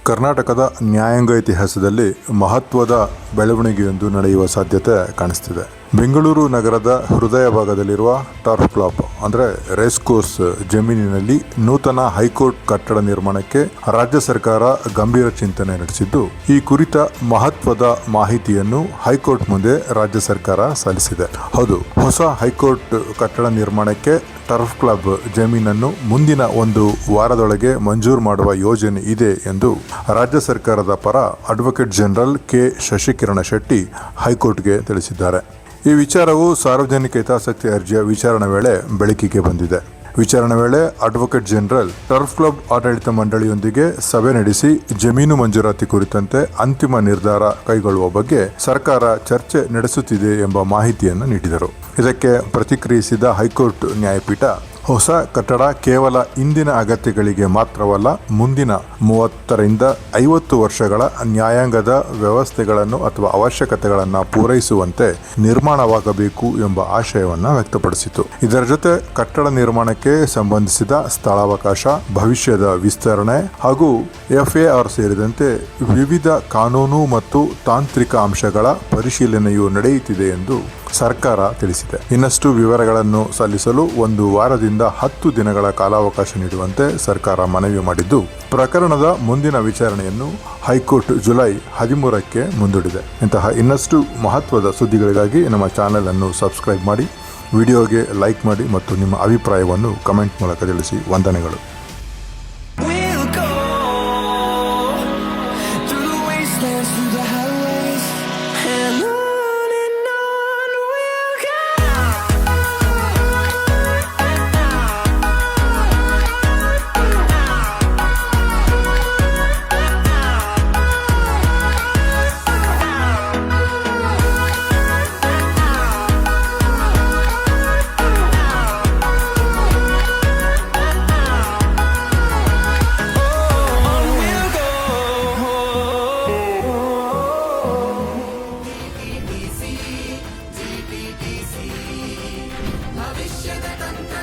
ಕರ್ನಾಟಕದ ನ್ಯಾಯಾಂಗ ಇತಿಹಾಸದಲ್ಲಿ ಮಹತ್ವದ ಬೆಳವಣಿಗೆಯೊಂದು ನಡೆಯುವ ಸಾಧ್ಯತೆ ಕಾಣಿಸ್ತಿದೆ. ಬೆಂಗಳೂರು ನಗರದ ಹೃದಯ ಭಾಗದಲ್ಲಿರುವ ಟರ್ಫ್ ಕ್ಲಬ್ ಅಂದರೆ ರೇಸ್ ಕೋರ್ಸ್ ಜಮೀನಿನಲ್ಲಿ ನೂತನ ಹೈಕೋರ್ಟ್ ಕಟ್ಟಡ ನಿರ್ಮಾಣಕ್ಕೆ ರಾಜ್ಯ ಸರ್ಕಾರ ಗಂಭೀರ ಚಿಂತನೆ ನಡೆಸಿದ್ದು, ಈ ಕುರಿತ ಮಹತ್ವದ ಮಾಹಿತಿಯನ್ನು ಹೈಕೋರ್ಟ್ ಮುಂದೆ ರಾಜ್ಯ ಸರ್ಕಾರ ಸಲ್ಲಿಸಿದೆ. ಹೌದು, ಹೊಸ ಹೈಕೋರ್ಟ್ ಕಟ್ಟಡ ನಿರ್ಮಾಣಕ್ಕೆ ಟರ್ಫ್ ಕ್ಲಬ್ ಜಮೀನನ್ನು ಮುಂದಿನ ಒಂದು ವಾರದೊಳಗೆ ಮಂಜೂರು ಮಾಡುವ ಯೋಜನೆ ಇದೆ ಎಂದು ರಾಜ್ಯ ಸರ್ಕಾರದ ಪರ ಅಡ್ವೊಕೇಟ್ ಜನರಲ್ ಕೆ ಶಶಿಕಿರಣ ಶೆಟ್ಟಿ ಹೈಕೋರ್ಟ್ಗೆ ತಿಳಿಸಿದ್ದಾರೆ. ಈ ವಿಚಾರವು ಸಾರ್ವಜನಿಕ ಹಿತಾಸಕ್ತಿ ಅರ್ಜಿಯ ವಿಚಾರಣೆ ವೇಳೆ ಬೆಳಕಿಗೆ ಬಂದಿದೆ. ವಿಚಾರಣೆ ವೇಳೆ ಅಡ್ವೊಕೇಟ್ ಜನರಲ್ ಟರ್ಫ್ ಕ್ಲಬ್ ಆಡಳಿತ ಮಂಡಳಿಯೊಂದಿಗೆ ಸಭೆ ನಡೆಸಿ ಜಮೀನು ಮಂಜೂರಾತಿ ಕುರಿತಂತೆ ಅಂತಿಮ ನಿರ್ಧಾರ ಕೈಗೊಳ್ಳುವ ಬಗ್ಗೆ ಸರ್ಕಾರ ಚರ್ಚೆ ನಡೆಸುತ್ತಿದೆ ಎಂಬ ಮಾಹಿತಿಯನ್ನು ನೀಡಿದರು. ಇದಕ್ಕೆ ಪ್ರತಿಕ್ರಿಯಿಸಿದ ಹೈಕೋರ್ಟ್ ನ್ಯಾಯಪೀಠ, ಹೊಸ ಕಟ್ಟಡ ಕೇವಲ ಇಂದಿನ ಅಗತ್ಯಗಳಿಗೆ ಮಾತ್ರವಲ್ಲ, ಮುಂದಿನ 30ರಿಂದ 50 ವರ್ಷಗಳ ನ್ಯಾಯಾಂಗದ ವ್ಯವಸ್ಥೆಗಳನ್ನು ಅಥವಾ ಅವಶ್ಯಕತೆಗಳನ್ನು ಪೂರೈಸುವಂತೆ ನಿರ್ಮಾಣವಾಗಬೇಕು ಎಂಬ ಆಶಯವನ್ನು ವ್ಯಕ್ತಪಡಿಸಿತು. ಇದರ ಜೊತೆ ಕಟ್ಟಡ ನಿರ್ಮಾಣಕ್ಕೆ ಸಂಬಂಧಿಸಿದ ಸ್ಥಳಾವಕಾಶ, ಭವಿಷ್ಯದ ವಿಸ್ತರಣೆ ಹಾಗೂ FAR ಸೇರಿದಂತೆ ವಿವಿಧ ಕಾನೂನು ಮತ್ತು ತಾಂತ್ರಿಕ ಅಂಶಗಳ ಪರಿಶೀಲನೆಯು ನಡೆಯುತ್ತಿದೆ ಎಂದು ಸರ್ಕಾರ ತಿಳಿಸಿದೆ. ಇನ್ನಷ್ಟು ವಿವರಗಳನ್ನು ಸಲ್ಲಿಸಲು 1 ವಾರದಿಂದ 10 ದಿನಗಳ ಕಾಲಾವಕಾಶ ನೀಡುವಂತೆ ಸರ್ಕಾರ ಮನವಿ ಮಾಡಿದ್ದು, ಪ್ರಕರಣದ ಮುಂದಿನ ವಿಚಾರಣೆಯನ್ನು ಹೈಕೋರ್ಟ್ ಜುಲೈ 13ಕ್ಕೆ ಮುಂದೂಡಿದೆ. ಇಂತಹ ಇನ್ನಷ್ಟು ಮಹತ್ವದ ಸುದ್ದಿಗಳಿಗಾಗಿ ನಮ್ಮ ಚಾನೆಲ್ ಅನ್ನು ಸಬ್ಸ್ಕ್ರೈಬ್ ಮಾಡಿ, ವಿಡಿಯೋಗೆ ಲೈಕ್ ಮಾಡಿ ಮತ್ತು ನಿಮ್ಮ ಅಭಿಪ್ರಾಯವನ್ನು ಕಮೆಂಟ್ ಮೂಲಕ ತಿಳಿಸಿ. ವಂದನೆಗಳು. ಭವಿಷ್ಯದ ತಂತ್ರ